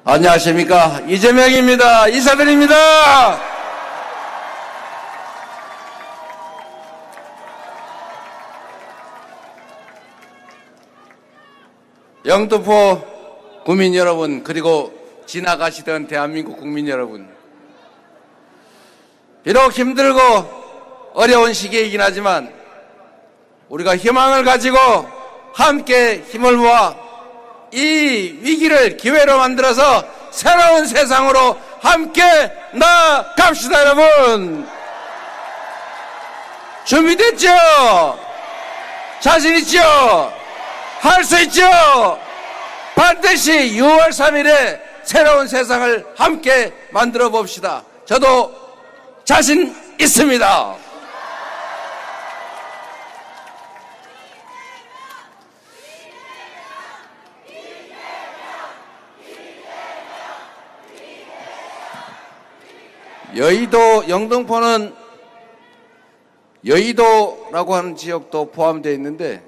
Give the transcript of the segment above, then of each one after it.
안녕하십니까. 이재명입니다. 인사드립니다. 영등포 국민 여러분, 그리고 지나가시던 대한민국 국민 여러분, 비록 힘들고 어려운 시기이긴 하지만 우리가 희망을 가지고 함께 힘을 모아 이 위기를 기회로 만들어서 새로운 세상으로 함께 나아갑시다. 여러분, 준비됐죠? 자신 있죠? 할 수 있죠? 반드시 6월 3일에 새로운 세상을 함께 만들어 봅시다. 저도 자신 있습니다. 여의도, 영등포는 여의도라고 하는 지역도 포함되어 있는데,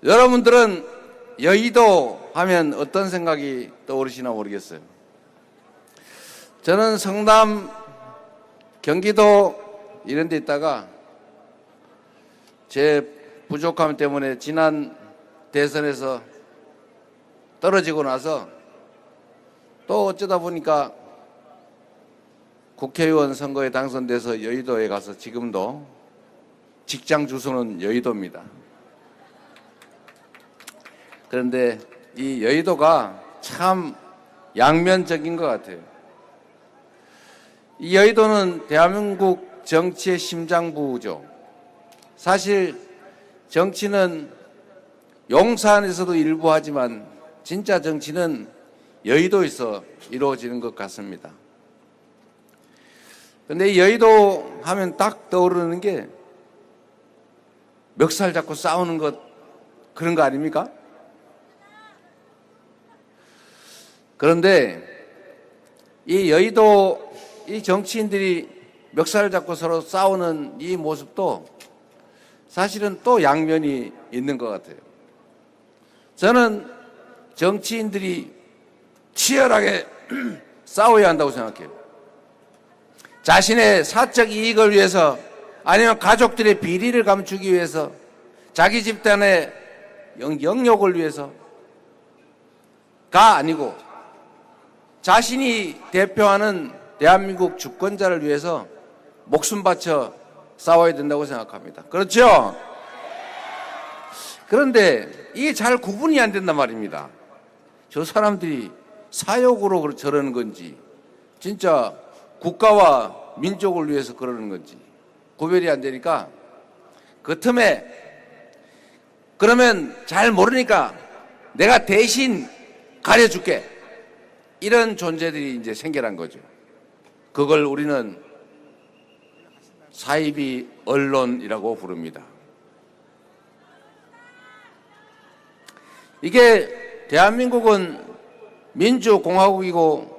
여러분들은 여의도 하면 어떤 생각이 떠오르시나 모르겠어요. 저는 성남, 경기도 이런 데 있다가 제 부족함 때문에 지난 대선에서 떨어지고 나서 또 어쩌다 보니까 국회의원 선거에 당선돼서 여의도에 가서 지금도 직장 주소는 여의도입니다. 그런데 이 여의도가 참 양면적인 것 같아요. 이 여의도는 대한민국 정치의 심장부죠. 사실 정치는 용산에서도 일부 하지만 진짜 정치는 여의도에서 이루어지는 것 같습니다. 그런데 여의도 하면 딱 떠오르는 게 멱살 잡고 싸우는 것, 그런 거 아닙니까? 그런데 이 여의도, 이 정치인들이 멱살을 잡고 서로 싸우는 이 모습도 사실은 또 양면이 있는 것 같아요. 저는 정치인들이 치열하게 싸워야 한다고 생각해요. 자신의 사적 이익을 위해서, 아니면 가족들의 비리를 감추기 위해서, 자기 집단의 영역을 위해서가 아니고 자신이 대표하는 대한민국 주권자를 위해서 목숨 바쳐 싸워야 된다고 생각합니다. 그렇죠? 그런데 이게 잘 구분이 안 된단 말입니다. 저 사람들이 사욕으로 저러는 건지 진짜 국가와 민족을 위해서 그러는 건지 구별이 안 되니까, 그 틈에 그러면 잘 모르니까 내가 대신 가려줄게, 이런 존재들이 이제 생겨난 거죠. 그걸 우리는 사이비 언론이라고 부릅니다. 이게 대한민국은 민주공화국이고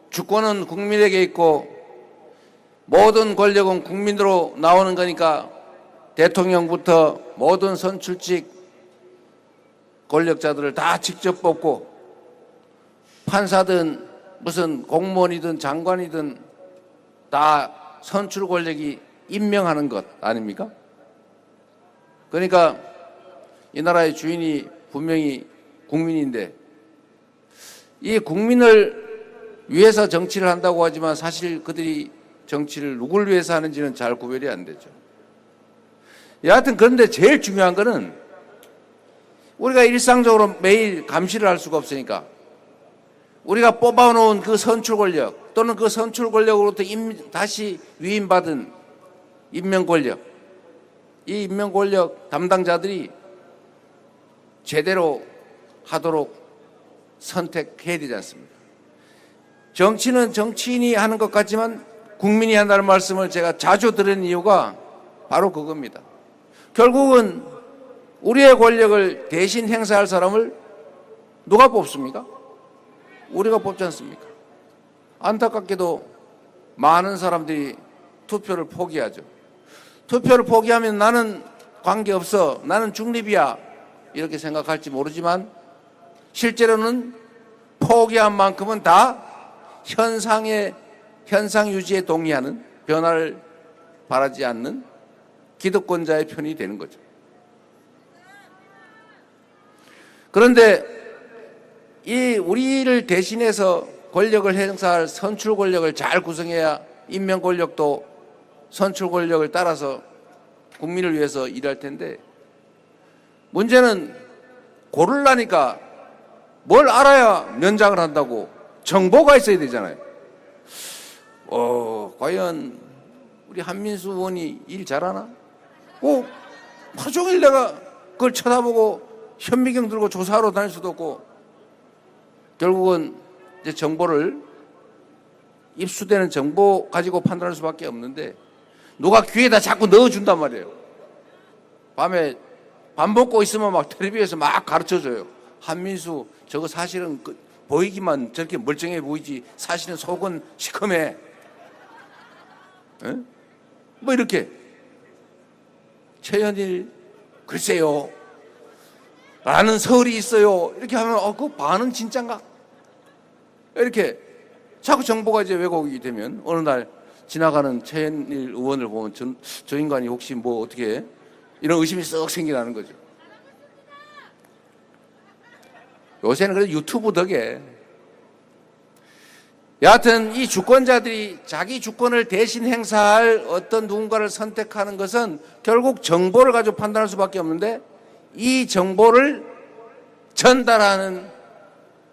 주권은 국민에게 있고 모든 권력은 국민으로 나오는 거니까 대통령부터 모든 선출직 권력자들을 다 직접 뽑고, 판사든 무슨 공무원이든 장관이든 다 선출 권력이 임명하는 것 아닙니까? 그러니까 이 나라의 주인이 분명히 국민인데, 이 국민을 위해서 정치를 한다고 하지만 사실 그들이 정치를 누굴 위해서 하는지는 잘 구별이 안 되죠. 여하튼 그런데 제일 중요한 거는 우리가 일상적으로 매일 감시를 할 수가 없으니까 우리가 뽑아놓은 그 선출 권력, 또는 그 선출 권력으로부터 다시 위임받은 임명 권력, 이 임명 권력 담당자들이 제대로 하도록 선택해야 되지 않습니까? 정치는 정치인이 하는 것 같지만 국민이 한다는 말씀을 제가 자주 들은 이유가 바로 그겁니다. 결국은 우리의 권력을 대신 행사할 사람을 누가 뽑습니까? 우리가 뽑지 않습니까? 안타깝게도 많은 사람들이 투표를 포기하죠. 투표를 포기하면 나는 관계없어, 나는 중립이야, 이렇게 생각할지 모르지만 실제로는 포기한 만큼은 다 현상 유지에 동의하는, 변화를 바라지 않는 기득권자의 편이 되는 거죠. 그런데 이 우리를 대신해서 권력을 행사할 선출 권력을 잘 구성해야 임명 권력도 선출 권력을 따라서 국민을 위해서 일할 텐데, 문제는 고르려니까 뭘 알아야 면장을 한다고 정보가 있어야 되잖아요. 과연 우리 한민수 의원이 일 잘하나? 하루 종일 내가 그걸 쳐다보고 현미경 들고 조사하러 다닐 수도 없고, 결국은 이제 정보를, 입수되는 정보 가지고 판단할 수밖에 없는데, 누가 귀에다 자꾸 넣어준단 말이에요. 밤에 밥 먹고 있으면 막 텔레비에서 막 가르쳐줘요. 한민수 저거 사실은 보이기만 저렇게 멀쩡해 보이지 사실은 속은 시커매. 뭐 이렇게. 최현일 글쎄요 라는 설이 있어요. 이렇게 하면 그 반은 진짠가? 이렇게 자꾸 정보가 이제 왜곡이 되면 어느 날 지나가는 최현일 의원을 보면 저 인간이 혹시 뭐 어떻게 이런 의심이 썩 생기라는 거죠. 요새는 그래도 유튜브 덕에, 여하튼 이 주권자들이 자기 주권을 대신 행사할 어떤 누군가를 선택하는 것은 결국 정보를 가지고 판단할 수밖에 없는데, 이 정보를 전달하는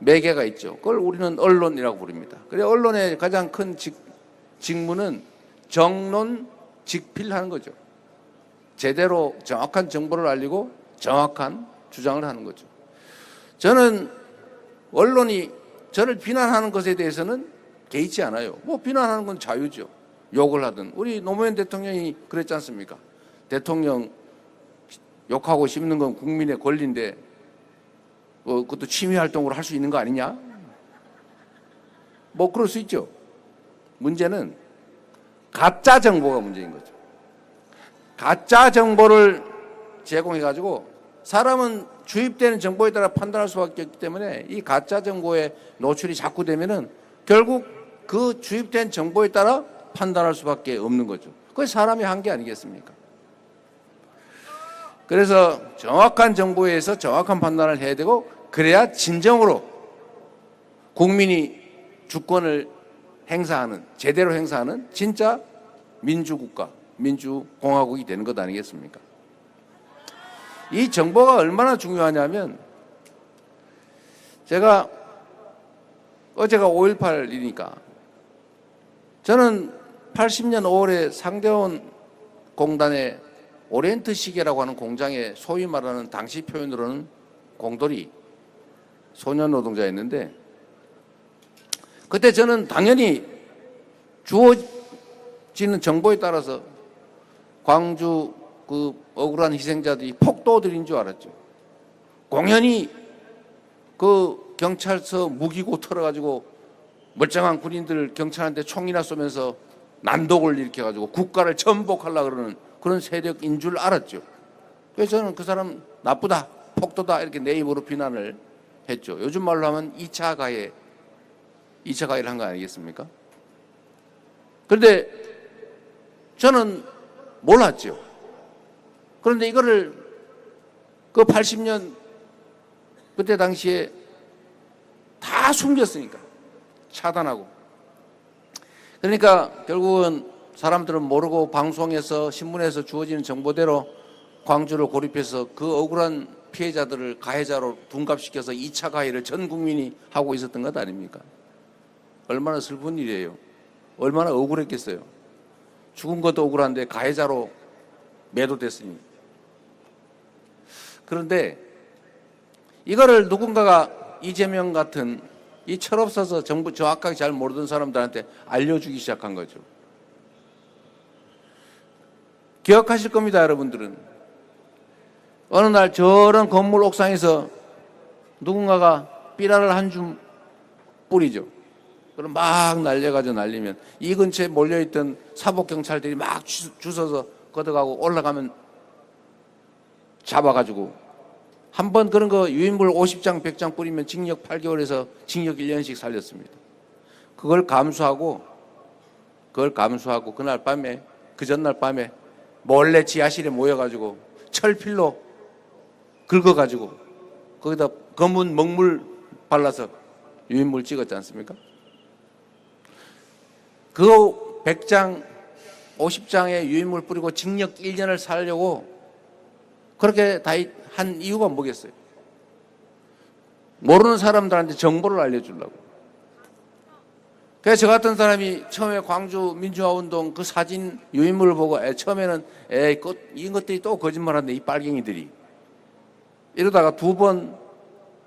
매개가 있죠. 그걸 우리는 언론이라고 부릅니다. 그래, 언론의 가장 큰 직무는 정론직필하는 거죠. 제대로 정확한 정보를 알리고 정확한 주장을 하는 거죠. 저는 언론이 저를 비난하는 것에 대해서는 개의치 않아요. 뭐 비난하는 건 자유죠. 욕을 하든. 우리 노무현 대통령이 그랬지 않습니까? 대통령 욕하고 씹는 건 국민의 권리인데 그것도 취미 활동으로 할 수 있는 거 아니냐? 뭐 그럴 수 있죠. 문제는 가짜 정보가 문제인 거죠. 가짜 정보를 제공해가지고 사람은 주입되는 정보에 따라 판단할 수밖에 없기 때문에, 이 가짜 정보에 노출이 자꾸 되면은 결국 그 주입된 정보에 따라 판단할 수밖에 없는 거죠. 그게 사람의 한계 아니겠습니까? 그래서 정확한 정보에 의해서 정확한 판단을 해야 되고, 그래야 진정으로 국민이 주권을 행사하는, 제대로 행사하는 진짜 민주국가, 민주공화국이 되는 것 아니겠습니까? 이 정보가 얼마나 중요하냐면, 제가 어제가 5.18이니까 저는 80년 5월에 상대원 공단의 오리엔트 시계라고 하는 공장에 소위 말하는 당시 표현으로는 공돌이 소년 노동자였는데, 그때 저는 당연히 주어지는 정보에 따라서 광주 그 억울한 희생자들이 폭도들인 줄 알았죠. 공연히 그 경찰서 무기고 털어가지고 멀쩡한 군인들 경찰한테 총이나 쏘면서 난독을 일으켜가지고 국가를 전복하려고 그러는 그런 세력인 줄 알았죠. 그래서 저는 그 사람 나쁘다, 폭도다 이렇게 내 입으로 비난을 했죠. 요즘 말로 하면 2차 가해를 한 거 아니겠습니까? 그런데 저는 몰랐죠. 그런데 이거를 그 80년 그때 당시에 다 숨겼으니까 차단하고, 그러니까 결국은 사람들은 모르고 방송에서 신문에서 주어지는 정보대로 광주를 고립해서 그 억울한 피해자들을 가해자로 둔갑시켜서 2차 가해를 전 국민이 하고 있었던 것 아닙니까? 얼마나 슬픈 일이에요. 얼마나 억울했겠어요. 죽은 것도 억울한데 가해자로 매도됐으니. 그런데 이거를 누군가가 이재명 같은 이 철없어서 정부 정확하게 잘 모르던 사람들한테 알려주기 시작한 거죠. 기억하실 겁니다, 여러분들은. 어느 날 저런 건물 옥상에서 누군가가 삐라를 한 줌 뿌리죠. 그럼 막 날려가지고 날리면 이 근처에 몰려있던 사복경찰들이 막 주워서 걷어가고 올라가면 잡아가지고 한 번 그런 거 유인물 50장, 100장 뿌리면 징역 8개월에서 징역 1년씩 살렸습니다. 그걸 감수하고 그날 밤에, 그 전날 밤에 몰래 지하실에 모여가지고 철필로 긁어가지고 거기다 검은 먹물 발라서 유인물 찍었지 않습니까? 그 100장, 50장의 유인물 뿌리고 징역 1년을 살려고 그렇게 다 한 이유가 뭐겠어요? 모르는 사람들한테 정보를 알려주려고. 그래서 저 같은 사람이 처음에 광주 민주화운동 그 사진 유인물을 보고 처음에는 이것들이 또 거짓말한데 이 빨갱이들이 이러다가 두 번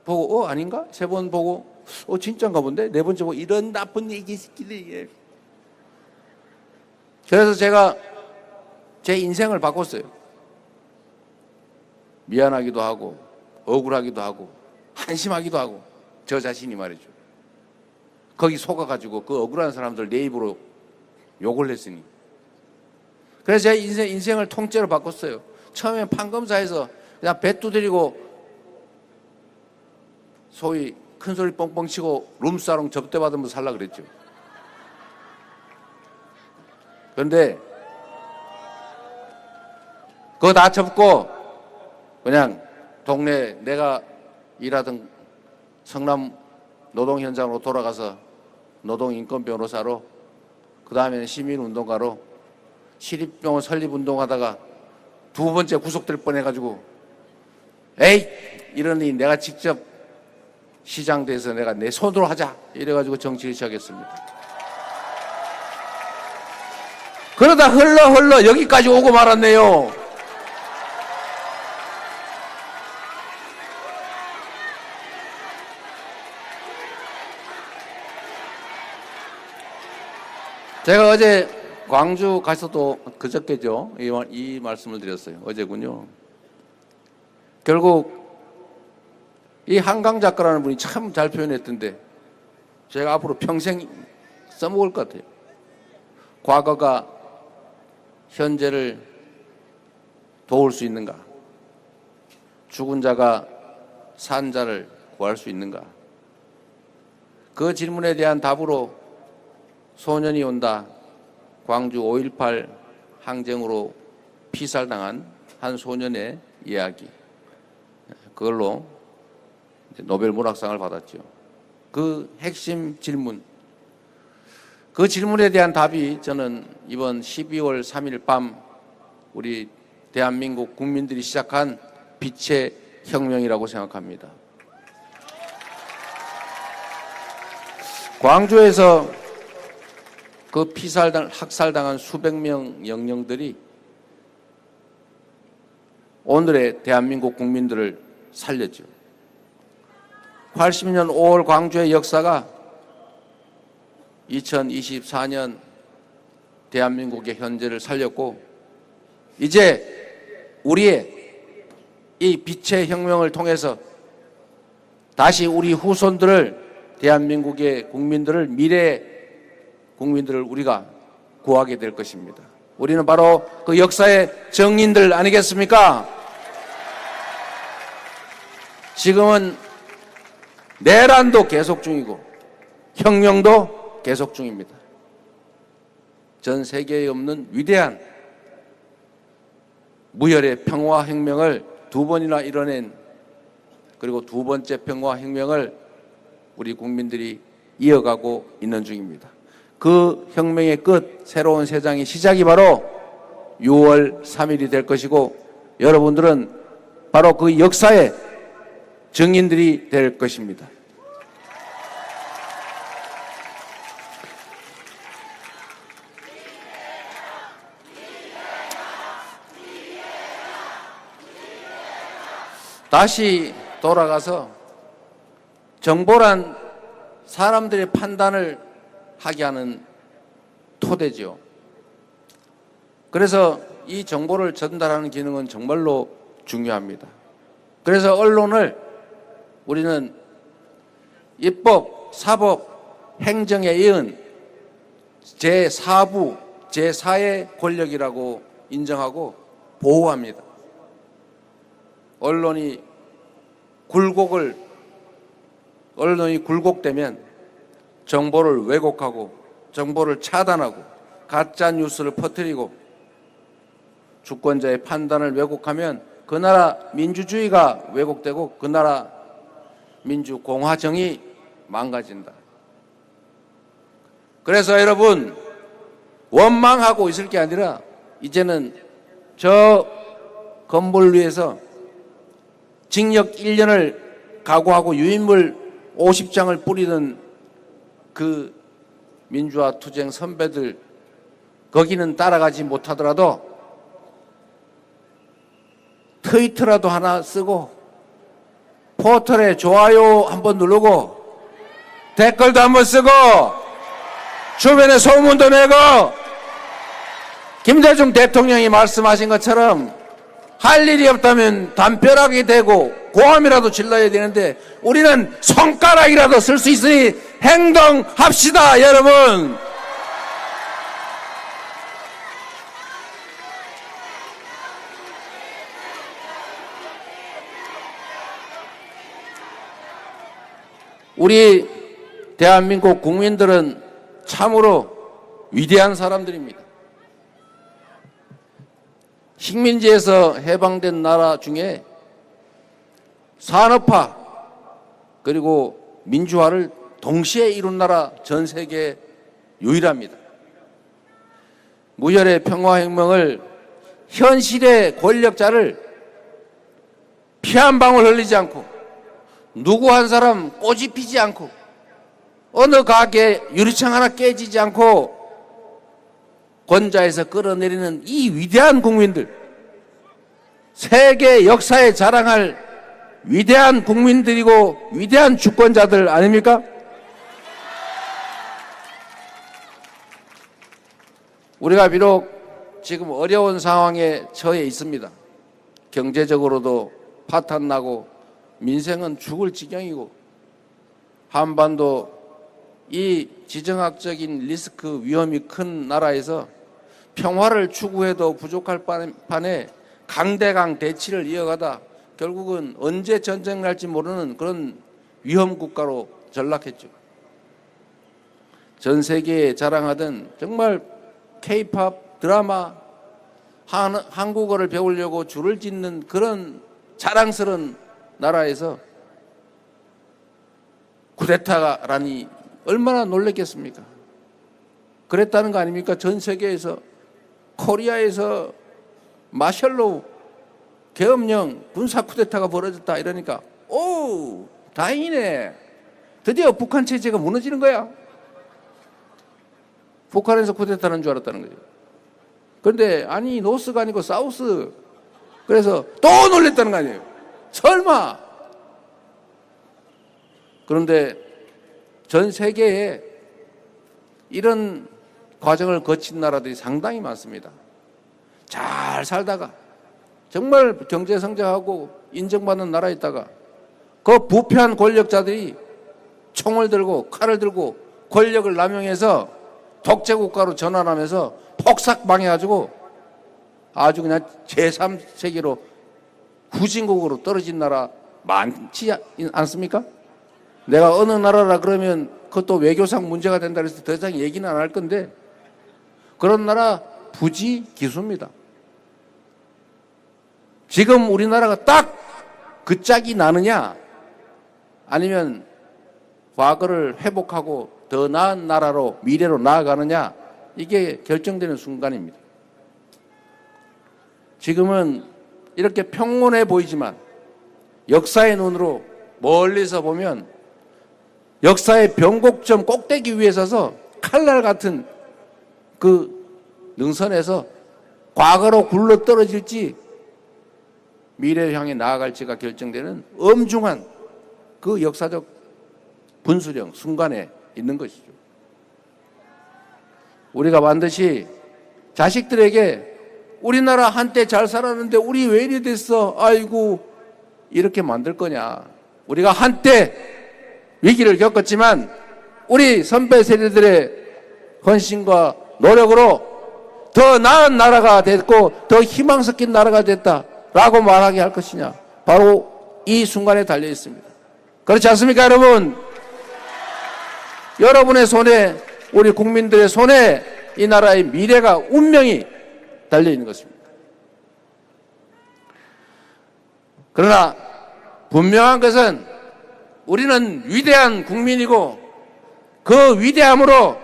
보고 아닌가? 세 번 보고 진짜인가 본데? 네 번째 보고 이런 나쁜 얘기들이. 그래서 제가 제 인생을 바꿨어요. 미안하기도 하고 억울하기도 하고 한심하기도 하고 저 자신이 말이죠. 거기 속아가지고 그 억울한 사람들 내 입으로 욕을 했으니. 그래서 제 인생을 통째로 바꿨어요. 처음엔 판검사에서 그냥 배 두드리고 소위 큰소리 뻥뻥 치고 룸사롱 접대받으면서 살라 그랬죠. 그런데 그거 다 접고 그냥 동네 내가 일하던 성남 노동 현장으로 돌아가서 노동인권 변호사로, 그 다음에는 시민운동가로 시립병원 설립운동하다가 두 번째 구속될 뻔해가지고 에이 이러니 내가 직접 시장 돼서 내가 내 손으로 하자 이래가지고 정치를 시작했습니다. 그러다 흘러 여기까지 오고 말았네요. 제가 어제 광주 가서도 그저께죠. 이 말씀을 드렸어요. 어제군요. 결국 이 한강 작가라는 분이 참 잘 표현했던데 제가 앞으로 평생 써먹을 것 같아요. 과거가 현재를 도울 수 있는가? 죽은 자가 산 자를 구할 수 있는가? 그 질문에 대한 답으로 소년이 온다. 광주 5.18 항쟁으로 피살당한 한 소년의 이야기. 그걸로 노벨 문학상을 받았죠. 그 핵심 질문. 그 질문에 대한 답이 저는 이번 12월 3일 밤 우리 대한민국 국민들이 시작한 빛의 혁명이라고 생각합니다. 광주에서 그 학살당한 수백 명 영령들이 오늘의 대한민국 국민들을 살렸죠. 80년 5월 광주의 역사가 2024년 대한민국의 현재를 살렸고 이제 우리의 이 빛의 혁명을 통해서 다시 우리 후손들을 대한민국의 국민들을 미래의 국민들을 우리가 구하게 될 것입니다. 우리는 바로 그 역사의 증인들 아니겠습니까? 지금은 내란도 계속 중이고 혁명도 계속 중입니다. 전 세계에 없는 위대한 무혈의 평화혁명을 두 번이나 이뤄낸, 그리고 두 번째 평화혁명을 우리 국민들이 이어가고 있는 중입니다. 그 혁명의 끝, 새로운 세상의 시작이 바로 6월 3일이 될 것이고 여러분들은 바로 그 역사의 증인들이 될 것입니다. 다시 돌아가서 정보란 사람들의 판단을 하게 하는 토대죠. 그래서 이 정보를 전달하는 기능은 정말로 중요합니다. 그래서 언론을 우리는 입법, 사법, 행정에 이은 제4부, 제4의 권력이라고 인정하고 보호합니다. 언론이 언론이 굴곡되면 정보를 왜곡하고 정보를 차단하고 가짜 뉴스를 퍼뜨리고 주권자의 판단을 왜곡하면 그 나라 민주주의가 왜곡되고 그 나라 민주공화정이 망가진다. 그래서 여러분, 원망하고 있을 게 아니라 이제는 저 건물 위에서 징역 1년을 각오하고 유인물 50장을 뿌리는 그 민주화 투쟁 선배들, 거기는 따라가지 못하더라도 트위터라도 하나 쓰고 포털에 좋아요 한번 누르고 댓글도 한번 쓰고 주변에 소문도 내고 김대중 대통령이 말씀하신 것처럼 할 일이 없다면 담벼락이 되고 고함이라도 질러야 되는데 우리는 손가락이라도 쓸 수 있으니 행동합시다, 여러분. 우리 대한민국 국민들은 참으로 위대한 사람들입니다. 식민지에서 해방된 나라 중에 산업화 그리고 민주화를 동시에 이룬 나라 전 세계 유일합니다. 무혈의 평화혁명을 현실의 권력자를 피 한 방울 흘리지 않고 누구 한 사람 꼬집히지 않고 어느 가게 유리창 하나 깨지지 않고 권좌에서 끌어내리는 이 위대한 국민들, 세계 역사에 자랑할 위대한 국민들이고 위대한 주권자들 아닙니까? 우리가 비록 지금 어려운 상황에 처해 있습니다. 경제적으로도 파탄나고 민생은 죽을 지경이고 한반도 이 지정학적인 리스크 위험이 큰 나라에서 평화를 추구해도 부족할 판에 강대강 대치를 이어가다 결국은 언제 전쟁 날지 모르는 그런 위험 국가로 전락했죠. 전 세계에 자랑하던 정말 K-팝 드라마 한국어를 배우려고 줄을 짓는 그런 자랑스러운 나라에서 쿠데타라니 얼마나 놀랬겠습니까? 그랬다는 거 아닙니까? 전 세계에서 코리아에서 마셜로우 계엄령 군사 쿠데타가 벌어졌다 이러니까 오 다행이네. 드디어 북한 체제가 무너지는 거야. 북한에서 쿠데타는 줄 알았다는 거죠. 그런데 아니 노스가 아니고 사우스. 그래서 또 놀랬다는 거 아니에요. 설마. 그런데 전 세계에 이런 과정을 거친 나라들이 상당히 많습니다. 잘 살다가 정말 경제 성장하고 인정받는 나라에 있다가 그 부패한 권력자들이 총을 들고 칼을 들고 권력을 남용해서 독재국가로 전환하면서 폭삭 망해가지고 아주 그냥 제3세계로 후진국으로 떨어진 나라 많지 않습니까? 내가 어느 나라라 그러면 그것도 외교상 문제가 된다 그래서 더 이상 얘기는 안 할 건데 그런 나라 부지기수입니다. 지금 우리나라가 딱 그 짝이 나느냐 아니면 과거를 회복하고 더 나은 나라로 미래로 나아가느냐 이게 결정되는 순간입니다. 지금은 이렇게 평온해 보이지만 역사의 눈으로 멀리서 보면 역사의 변곡점 꼭대기 위에 서서 칼날 같은 그 능선에서 과거로 굴러 떨어질지 미래를 향해 나아갈지가 결정되는 엄중한 그 역사적 분수령 순간에 있는 것이죠. 우리가 반드시 자식들에게 우리나라 한때 잘 살았는데 우리 왜 이리 됐어? 아이고 이렇게 만들 거냐. 우리가 한때 위기를 겪었지만 우리 선배 세대들의 헌신과 노력으로 더 나은 나라가 됐고 더 희망 섞인 나라가 됐다라고 말하게 할 것이냐. 바로 이 순간에 달려 있습니다. 그렇지 않습니까, 여러분? 여러분의 손에, 우리 국민들의 손에 이 나라의 미래가, 운명이 달려 있는 것입니다. 그러나 분명한 것은 우리는 위대한 국민이고 그 위대함으로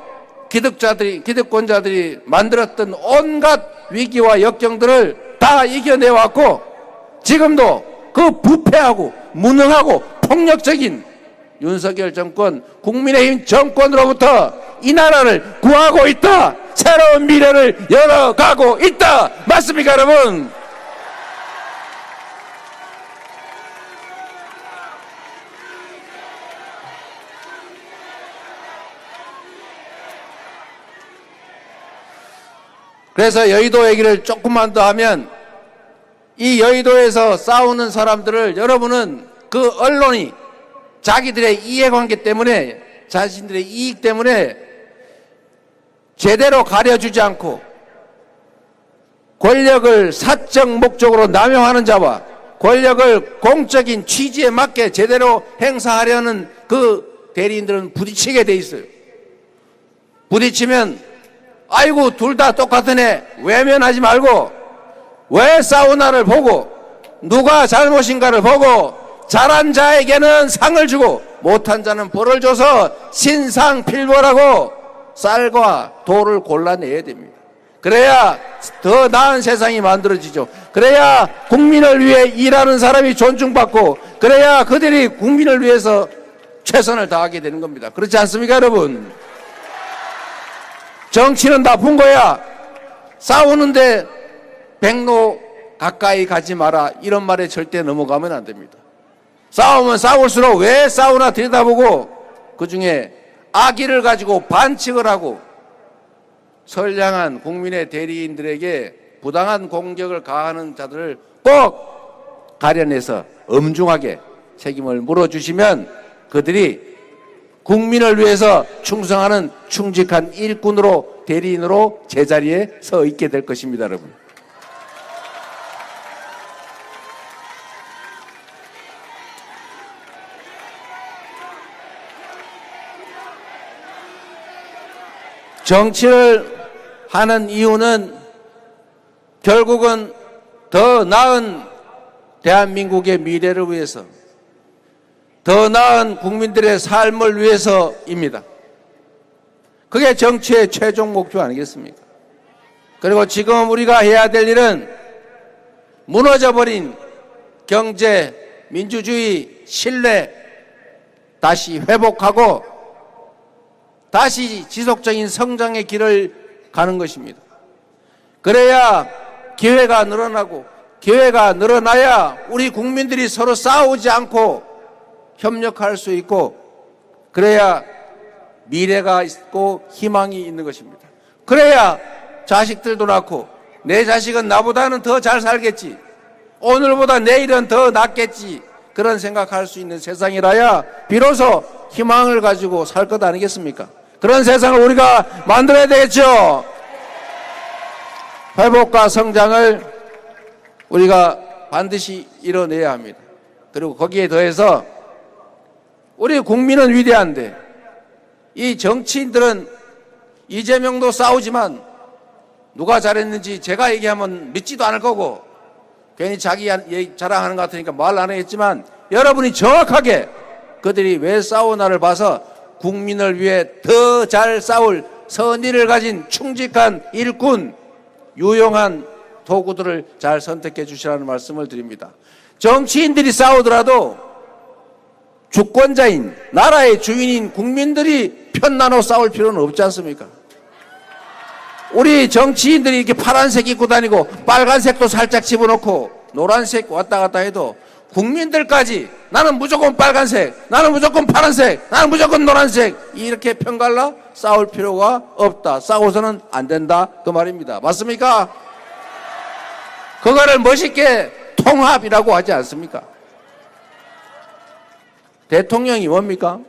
기득권자들이 만들었던 온갖 위기와 역경들을 다 이겨내왔고 지금도 그 부패하고 무능하고 폭력적인 윤석열 정권, 국민의힘 정권으로부터 이 나라를 구하고 있다. 새로운 미래를 열어가고 있다. 맞습니까, 여러분? 그래서 여의도 얘기를 조금만 더 하면 이 여의도에서 싸우는 사람들을 여러분은 그 언론이 자기들의 이해관계 때문에 자신들의 이익 때문에 제대로 가려주지 않고 권력을 사적 목적으로 남용하는 자와 권력을 공적인 취지에 맞게 제대로 행사하려는 그 대리인들은 부딪히게 돼 있어요. 부딪히면 아이고 둘 다 똑같은 애 외면하지 말고 왜 싸우나를 보고 누가 잘못인가를 보고 잘한 자에게는 상을 주고 못한 자는 벌을 줘서 신상필벌하고 쌀과 돌을 골라내야 됩니다. 그래야 더 나은 세상이 만들어지죠. 그래야 국민을 위해 일하는 사람이 존중받고 그래야 그들이 국민을 위해서 최선을 다하게 되는 겁니다. 그렇지 않습니까, 여러분? 정치는 나쁜 거야. 싸우는데 백로 가까이 가지 마라. 이런 말에 절대 넘어가면 안 됩니다. 싸우면 싸울수록 왜 싸우나 들여다보고 그중에 악의를 가지고 반칙을 하고 선량한 국민의 대리인들에게 부당한 공격을 가하는 자들을 꼭 가려내서 엄중하게 책임을 물어주시면 그들이 국민을 위해서 충성하는 충직한 일꾼으로 대리인으로 제자리에 서 있게 될 것입니다, 여러분. 정치를 하는 이유는 결국은 더 나은 대한민국의 미래를 위해서, 더 나은 국민들의 삶을 위해서입니다. 그게 정치의 최종 목표 아니겠습니까? 그리고 지금 우리가 해야 될 일은 무너져버린 경제, 민주주의, 신뢰 다시 회복하고 다시 지속적인 성장의 길을 가는 것입니다. 그래야 기회가 늘어나고 기회가 늘어나야 우리 국민들이 서로 싸우지 않고 협력할 수 있고 그래야 미래가 있고 희망이 있는 것입니다. 그래야 자식들도 낳고 내 자식은 나보다는 더 잘 살겠지, 오늘보다 내일은 더 낫겠지, 그런 생각할 수 있는 세상이라야 비로소 희망을 가지고 살 것 아니겠습니까? 그런 세상을 우리가 만들어야 되겠죠. 회복과 성장을 우리가 반드시 이뤄내야 합니다. 그리고 거기에 더해서 우리 국민은 위대한데 이 정치인들은 이재명도 싸우지만 누가 잘했는지 제가 얘기하면 믿지도 않을 거고 괜히 자기 자랑하는 것 같으니까 말 안 하겠지만 여러분이 정확하게 그들이 왜 싸우나를 봐서 국민을 위해 더 잘 싸울 선의를 가진 충직한 일꾼, 유용한 도구들을 잘 선택해 주시라는 말씀을 드립니다. 정치인들이 싸우더라도 주권자인 나라의 주인인 국민들이 편 나눠 싸울 필요는 없지 않습니까? 우리 정치인들이 이렇게 파란색 입고 다니고 빨간색도 살짝 집어넣고 노란색 왔다 갔다 해도 국민들까지 나는 무조건 빨간색, 나는 무조건 파란색, 나는 무조건 노란색 이렇게 편갈라 싸울 필요가 없다. 싸워서는 안 된다 그 말입니다. 맞습니까? 그거를 멋있게 통합이라고 하지 않습니까? 대통령이 뭡니까?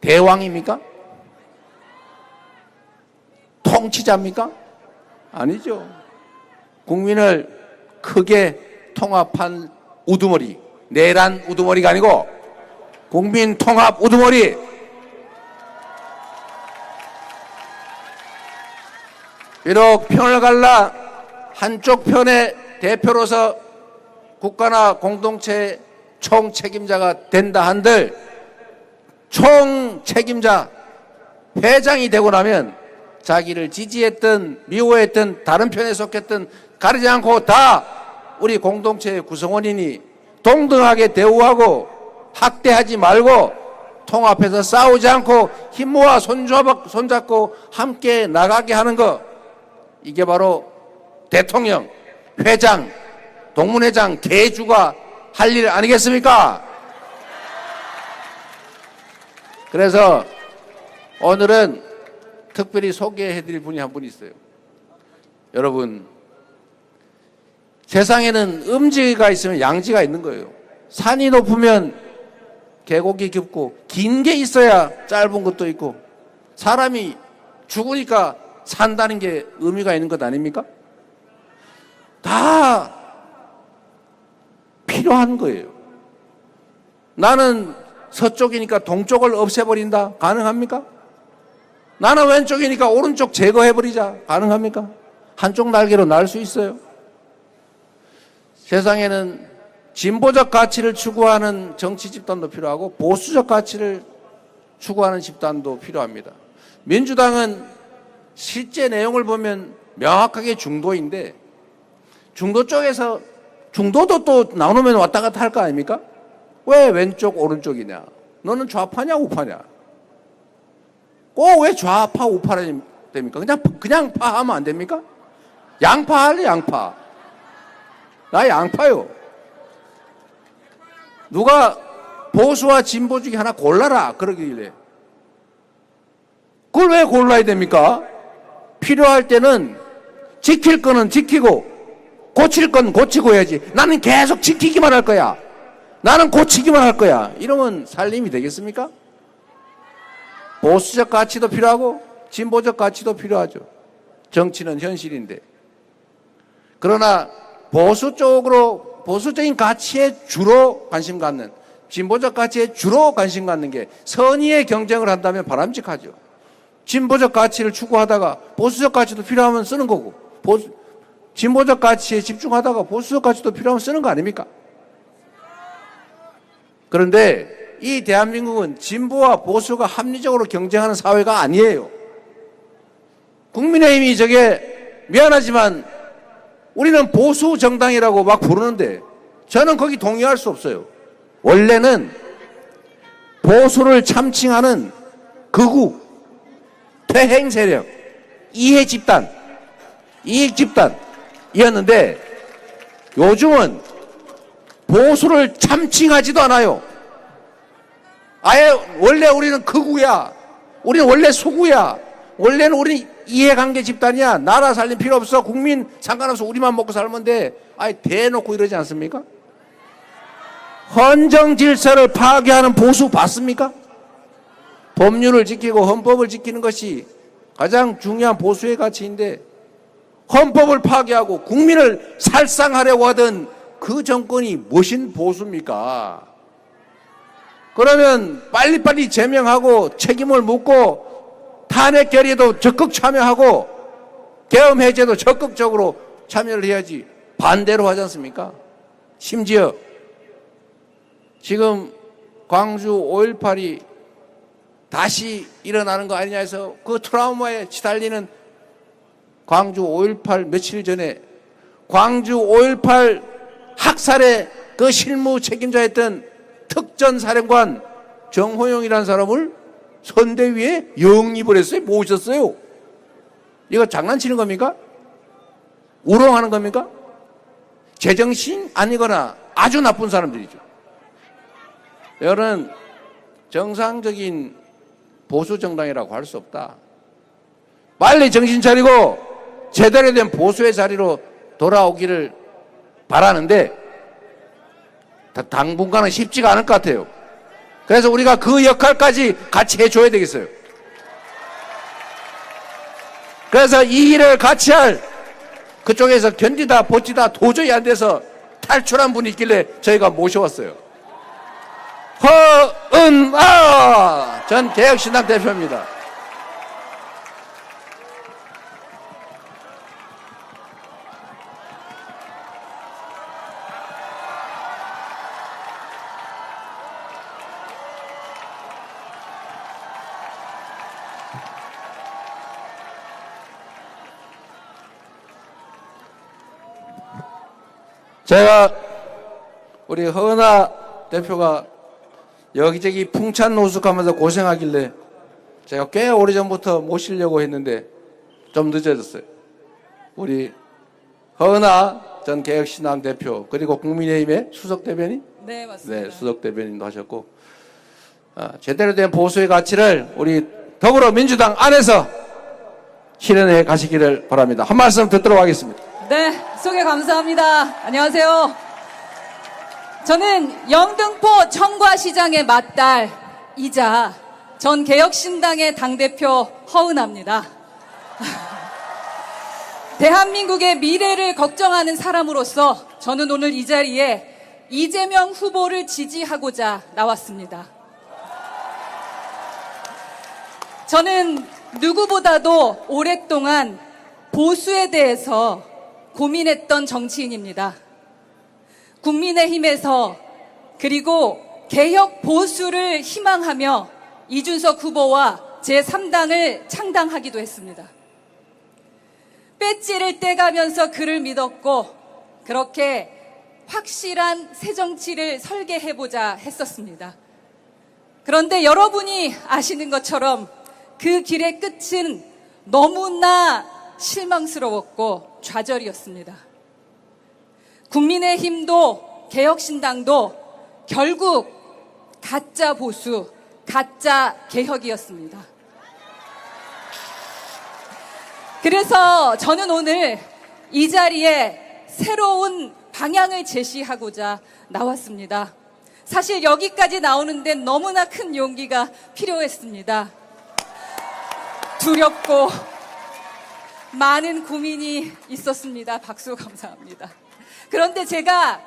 대왕입니까? 통치자입니까? 아니죠. 국민을 크게 통합한 우두머리, 내란 우두머리가 아니고 국민 통합 우두머리. 비록 편을 갈라 한쪽 편의 대표로서 국가나 공동체 총 책임자가 된다 한들 총 책임자 회장이 되고 나면 자기를 지지했던 미워했던 다른 편에 속했던 가리지 않고 다 우리 공동체의 구성원이니 동등하게 대우하고 학대하지 말고 통합해서 싸우지 않고 힘 모아 손잡고 함께 나가게 하는 것, 이게 바로 대통령, 회장, 동문회장, 대주가 할 일 아니겠습니까? 그래서 오늘은 특별히 소개해드릴 분이 한 분 있어요. 여러분, 세상에는 음지가 있으면 양지가 있는 거예요. 산이 높으면 계곡이 깊고 긴 게 있어야 짧은 것도 있고, 사람이 죽으니까 산다는 게 의미가 있는 것 아닙니까? 다 필요한 거예요. 나는 서쪽이니까 동쪽을 없애버린다. 가능합니까? 나는 왼쪽이니까 오른쪽 제거해버리자. 가능합니까? 한쪽 날개로 날 수 있어요. 세상에는 진보적 가치를 추구하는 정치 집단도 필요하고 보수적 가치를 추구하는 집단도 필요합니다. 민주당은 실제 내용을 보면 명확하게 중도인데, 중도 쪽에서 중도도 또 나누면 왔다 갔다 할 거 아닙니까? 왜 왼쪽 오른쪽이냐? 너는 좌파냐 우파냐? 꼭 왜 좌파 우파라 됩니까? 그냥 파하면 안 됩니까? 양파 할래? 양파. 나 양파요. 누가 보수와 진보 중에 하나 골라라 그러길래, 그걸 왜 골라야 됩니까? 필요할 때는 지킬 거는 지키고 고칠 건 고치고 해야지. 나는 계속 지키기만 할 거야, 나는 고치기만 할 거야, 이러면 살림이 되겠습니까? 보수적 가치도 필요하고 진보적 가치도 필요하죠. 정치는 현실인데. 그러나 보수적인 가치에 주로 관심 갖는, 진보적 가치에 주로 관심 갖는 게 선의의 경쟁을 한다면 바람직하죠. 진보적 가치를 추구하다가 보수적 가치도 필요하면 쓰는 거고, 진보적 가치에 집중하다가 보수적 가치도 필요하면 쓰는 거 아닙니까? 그런데 이 대한민국은 진보와 보수가 합리적으로 경쟁하는 사회가 아니에요. 국민의힘이 저게 미안하지만 우리는 보수 정당이라고 막 부르는데 저는 거기 동의할 수 없어요. 원래는 보수를 참칭하는 극우, 퇴행 세력, 이해 집단, 이익 집단이었는데 요즘은 보수를 참칭하지도 않아요. 아예 원래 우리는 극우야, 우리는 원래 소구야, 원래는 우리는 이해관계 집단이야, 나라 살림 필요 없어, 국민 상관없어, 우리만 먹고 살면 돼, 아예 대놓고 이러지 않습니까? 헌정 질서를 파괴하는 보수 봤습니까? 법률을 지키고 헌법을 지키는 것이 가장 중요한 보수의 가치인데 헌법을 파괴하고 국민을 살상하려고 하던 그 정권이 무엇인 보수입니까? 그러면 빨리빨리 제명하고 책임을 묻고 탄핵 결의에도 적극 참여하고 계엄 해제도 적극적으로 참여를 해야지 반대로 하지 않습니까? 심지어 지금 광주 5.18이 다시 일어나는 거 아니냐 해서 그 트라우마에 시달리는 광주 5.18 며칠 전에 광주 5.18 학살의 그 실무 책임자였던 특전사령관 정호영이라는 사람을 선대위에 영입을 했어요. 모셨어요. 이거 장난치는 겁니까? 우롱하는 겁니까? 제정신 아니거나 아주 나쁜 사람들이죠. 여러분, 정상적인 보수 정당이라고 할 수 없다. 빨리 정신 차리고 제대로 된 보수의 자리로 돌아오기를 바라는데 당분간은 쉽지가 않을 것 같아요. 그래서 우리가 그 역할까지 같이 해줘야 되겠어요. 그래서 이 일을 같이 할, 그쪽에서 견디다 버티다 도저히 안 돼서 탈출한 분이 있길래 저희가 모셔왔어요. 허은하 전 개혁신당 대표입니다. 제가 우리 허은하 대표가 여기저기 풍찬노숙하면서 고생하길래 제가 꽤 오래전부터 모시려고 했는데 좀 늦어졌어요. 우리 허은하 전 개혁신당 대표 그리고 국민의힘의 수석 대변인? 네, 맞습니다. 네, 수석 대변인도 하셨고 제대로 된 보수의 가치를 우리 더불어민주당 안에서 실현해 가시기를 바랍니다. 한 말씀 듣도록 하겠습니다. 네, 소개 감사합니다. 안녕하세요. 저는 영등포 청과시장의 맏딸이자 전 개혁신당의 당대표 허은하입니다. 대한민국의 미래를 걱정하는 사람으로서 저는 오늘 이 자리에 이재명 후보를 지지하고자 나왔습니다. 저는 누구보다도 오랫동안 보수에 대해서 고민했던 정치인입니다. 국민의힘에서 그리고 개혁 보수를 희망하며 이준석 후보와 제3당을 창당하기도 했습니다. 배지를 떼가면서 그를 믿었고 그렇게 확실한 새정치를 설계해보자 했었습니다. 그런데 여러분이 아시는 것처럼 그 길의 끝은 너무나 실망스러웠고 좌절이었습니다. 국민의힘도 개혁신당도 결국 가짜 보수, 가짜 개혁이었습니다. 그래서 저는 오늘 이 자리에 새로운 방향을 제시하고자 나왔습니다. 사실 여기까지 나오는 데는 너무나 큰 용기가 필요했습니다. 두렵고 많은 고민이 있었습니다. 박수 감사합니다. 그런데 제가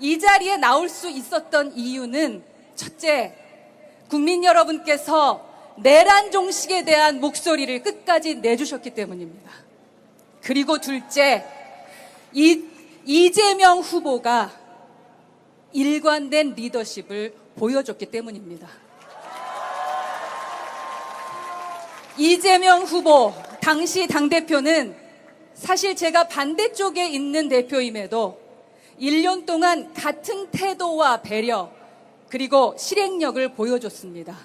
이 자리에 나올 수 있었던 이유는 첫째, 국민 여러분께서 내란 종식에 대한 목소리를 끝까지 내주셨기 때문입니다. 그리고 둘째, 이재명 후보가 일관된 리더십을 보여줬기 때문입니다. 이재명 후보, 당시 당대표는 사실 제가 반대쪽에 있는 대표임에도 1년 동안 같은 태도와 배려, 그리고 실행력을 보여줬습니다.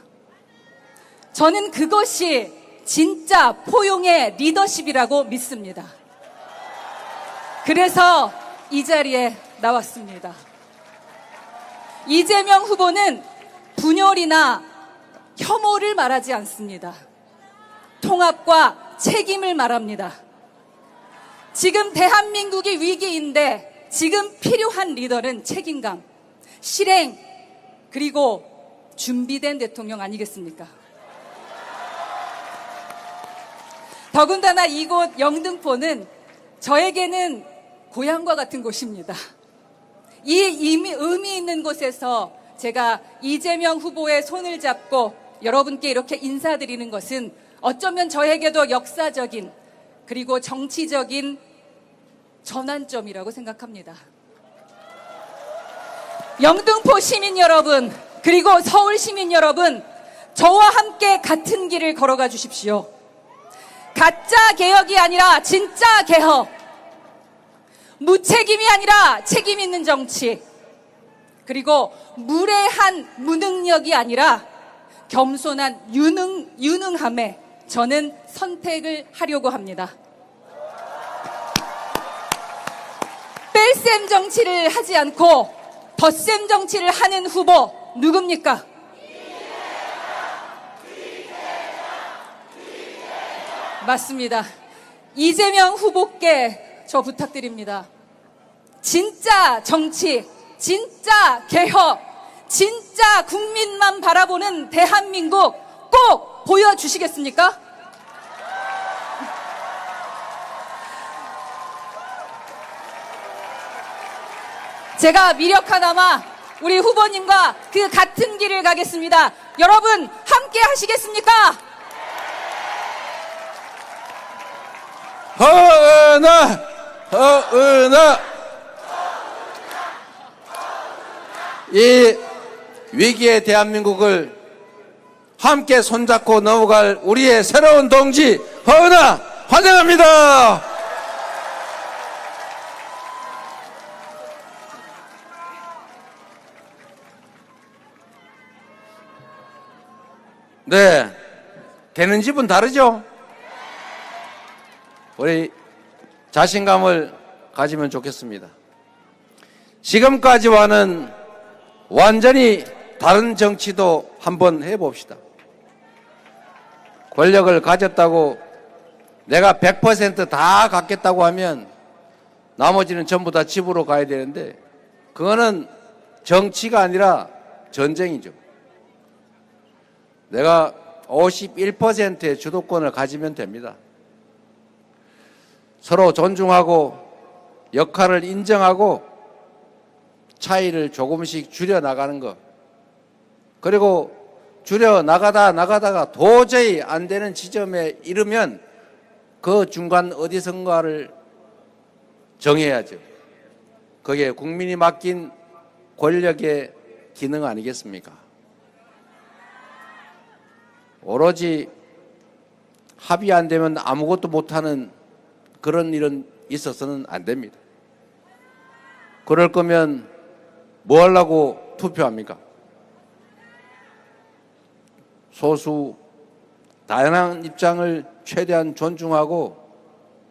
저는 그것이 진짜 포용의 리더십이라고 믿습니다. 그래서 이 자리에 나왔습니다. 이재명 후보는 분열이나 혐오를 말하지 않습니다. 통합과 책임을 말합니다. 지금 대한민국이 위기인데 지금 필요한 리더는 책임감, 실행, 그리고 준비된 대통령 아니겠습니까? 더군다나 이곳 영등포는 저에게는 고향과 같은 곳입니다. 이 의미 있는 곳에서 제가 이재명 후보의 손을 잡고 여러분께 이렇게 인사드리는 것은 어쩌면 저에게도 역사적인 그리고 정치적인 전환점이라고 생각합니다. 영등포 시민 여러분, 그리고 서울 시민 여러분, 저와 함께 같은 길을 걸어가 주십시오. 가짜 개혁이 아니라 진짜 개혁, 무책임이 아니라 책임 있는 정치, 그리고 무례한 무능력이 아니라 겸손한 유능함에 저는 선택을 하려고 합니다. 뺄셈 정치를 하지 않고 덧셈 정치를 하는 후보 누굽니까? 맞습니다. 이재명 후보께 저 부탁드립니다. 진짜 정치, 진짜 개혁, 진짜 국민만 바라보는 대한민국 꼭 보여주시겠습니까? 제가 미력 하나마 우리 후보님과 그 같은 길을 가겠습니다. 여러분 함께 하시겠습니까? 허은하, 허은하. 이 위기의 대한민국을 함께 손잡고 넘어갈 우리의 새로운 동지 허은하 환영합니다. 네, 되는 집은 다르죠? 우리 자신감을 가지면 좋겠습니다. 지금까지와는 완전히 다른 정치도 한번 해봅시다. 권력을 가졌다고 내가 100% 다 갖겠다고 하면 나머지는 전부 다 집으로 가야 되는데 그거는 정치가 아니라 전쟁이죠. 내가 51%의 주도권을 가지면 됩니다. 서로 존중하고 역할을 인정하고 차이를 조금씩 줄여나가는 것. 그리고 줄여나가다가 도저히 안 되는 지점에 이르면 그 중간 어디선가를 정해야죠. 그게 국민이 맡긴 권력의 기능 아니겠습니까? 오로지 합의 안 되면 아무것도 못하는 그런 일은 있어서는 안 됩니다. 그럴 거면 뭐 하려고 투표합니까? 소수 다양한 입장을 최대한 존중하고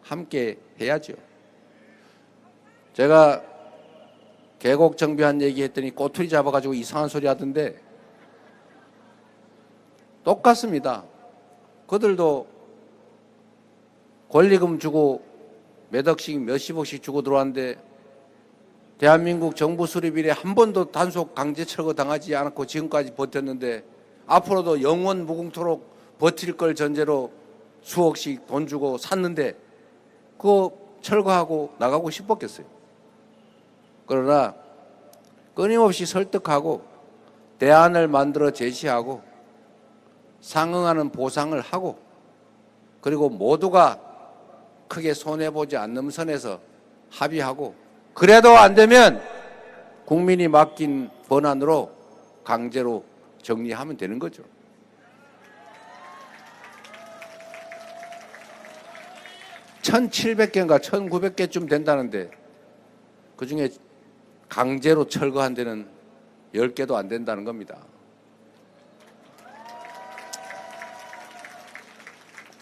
함께 해야죠. 제가 계곡 정비한 얘기했더니 꼬투리 잡아가지고 이상한 소리 하던데 똑같습니다. 그들도 권리금 주고 몇 억씩 몇십억씩 주고 들어왔는데 대한민국 정부 수립 이래 한 번도 단속 강제 철거 당하지 않고 지금까지 버텼는데 앞으로도 영원 무궁토록 버틸 걸 전제로 수억씩 돈 주고 샀는데 그거 철거하고 나가고 싶었겠어요. 그러나 끊임없이 설득하고 대안을 만들어 제시하고 상응하는 보상을 하고 그리고 모두가 크게 손해보지 않는 선에서 합의하고 그래도 안 되면 국민이 맡긴 번안으로 강제로 정리하면 되는 거죠. (1700개인가) (1900개쯤) 된다는데 그중에 강제로 철거한 데는 10개도 안 된다는 겁니다.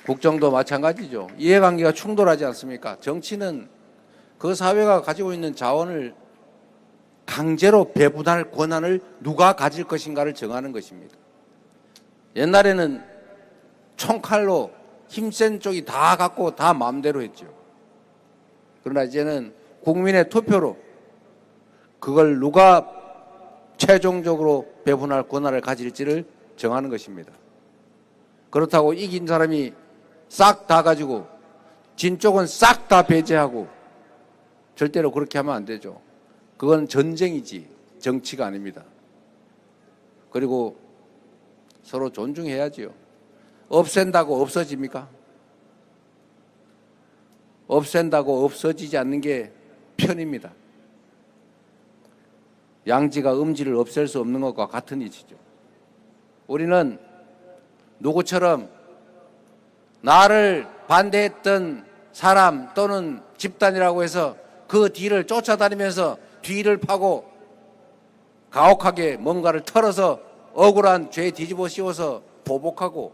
국정도 마찬가지죠. 이해관계가 충돌하지 않습니까? 정치는 그 사회가 가지고 있는 자원을 강제로 배분할 권한을 누가 가질 것인가를 정하는 것입니다. 옛날에는 총칼로 힘센 쪽이 다 갖고 다 마음대로 했죠. 그러나 이제는 국민의 투표로 그걸 누가 최종적으로 배분할 권한을 가질지를 정하는 것입니다. 그렇다고 이긴 사람이 싹 다 가지고 진 쪽은 싹 다 배제하고 절대로 그렇게 하면 안 되죠. 그건 전쟁이지 정치가 아닙니다. 그리고 서로 존중해야지요. 없앤다고 없어집니까? 없앤다고 없어지지 않는 게 편입니다. 양지가 음지를 없앨 수 없는 것과 같은 이치죠. 우리는 누구처럼 나를 반대했던 사람 또는 집단이라고 해서 그 뒤를 쫓아다니면서 뒤를 파고 가혹하게 뭔가를 털어서 억울한 죄 뒤집어 씌워서 보복하고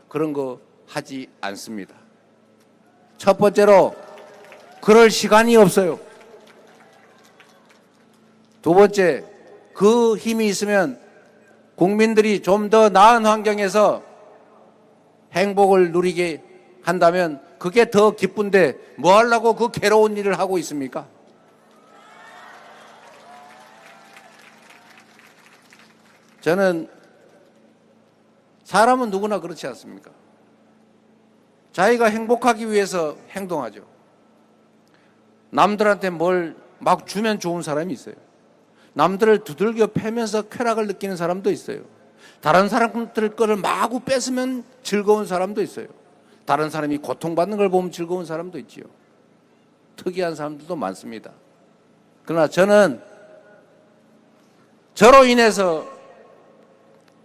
그런 거 하지 않습니다. 첫 번째로 그럴 시간이 없어요. 두 번째, 그 힘이 있으면 국민들이 좀 더 나은 환경에서 행복을 누리게 한다면 그게 더 기쁜데 뭐 하려고 그 괴로운 일을 하고 있습니까? 저는 사람은 누구나 그렇지 않습니까? 자기가 행복하기 위해서 행동하죠. 남들한테 뭘 막 주면 좋은 사람이 있어요. 남들을 두들겨 패면서 쾌락을 느끼는 사람도 있어요. 다른 사람들 거를 마구 뺏으면 즐거운 사람도 있어요. 다른 사람이 고통받는 걸 보면 즐거운 사람도 있지요. 특이한 사람들도 많습니다. 그러나 저는 저로 인해서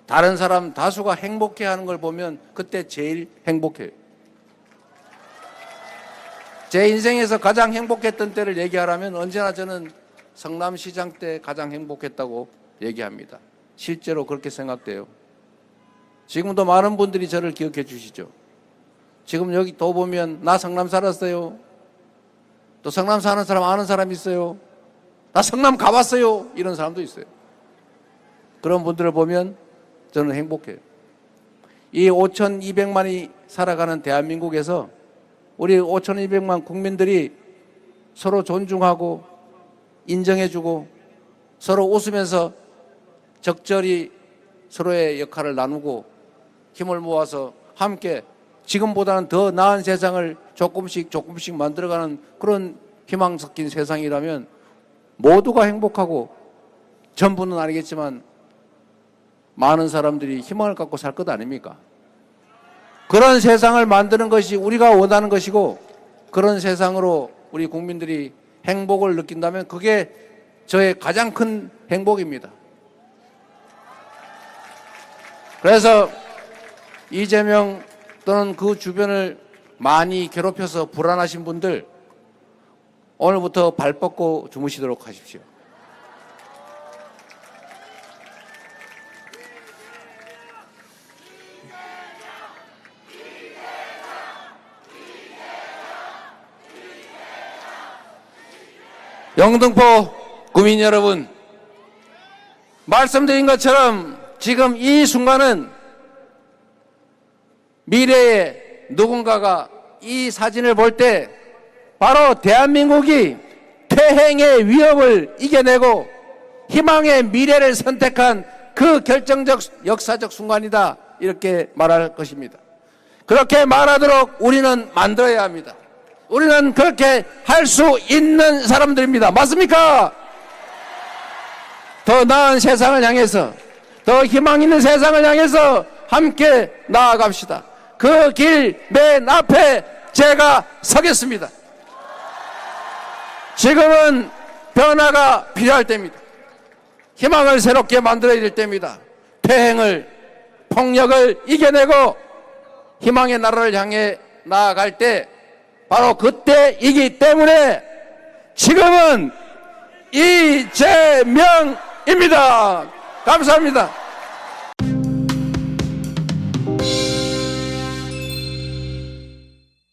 다른 사람 다수가 행복해하는 걸 보면 그때 제일 행복해요. 제 인생에서 가장 행복했던 때를 얘기하라면 언제나 저는 성남시장 때 가장 행복했다고 얘기합니다. 실제로 그렇게 생각돼요. 지금도 많은 분들이 저를 기억해 주시죠. 지금 여기 또 보면 나 성남 살았어요. 또 성남 사는 사람 아는 사람 있어요. 나 성남 가봤어요. 이런 사람도 있어요. 그런 분들을 보면 저는 행복해요. 이 5,200만이 살아가는 대한민국에서 우리 5,200만 국민들이 서로 존중하고 인정해주고 서로 웃으면서 적절히 서로의 역할을 나누고 힘을 모아서 함께 지금보다는 더 나은 세상을 조금씩 만들어가는 그런 희망 섞인 세상이라면 모두가 행복하고 전부는 아니겠지만 많은 사람들이 희망을 갖고 살 것 아닙니까? 그런 세상을 만드는 것이 우리가 원하는 것이고 그런 세상으로 우리 국민들이 행복을 느낀다면 그게 저의 가장 큰 행복입니다. 그래서 이재명 또는 그 주변을 많이 괴롭혀서 불안하신 분들 오늘부터 발 뻗고 주무시도록 하십시오. 영등포 구민 여러분, 말씀드린 것처럼 지금 이 순간은 미래에 누군가가 이 사진을 볼 때 바로 대한민국이 퇴행의 위협을 이겨내고 희망의 미래를 선택한 그 결정적 역사적 순간이다, 이렇게 말할 것입니다. 그렇게 말하도록 우리는 만들어야 합니다. 우리는 그렇게 할 수 있는 사람들입니다. 맞습니까? 더 나은 세상을 향해서, 더 희망 있는 세상을 향해서 함께 나아갑시다. 그 길 맨 앞에 제가 서겠습니다. 지금은 변화가 필요할 때입니다. 희망을 새롭게 만들어야 될 때입니다. 퇴행을, 폭력을 이겨내고 희망의 나라를 향해 나아갈 때 바로 그때이기 때문에 지금은 이재명입니다. 감사합니다.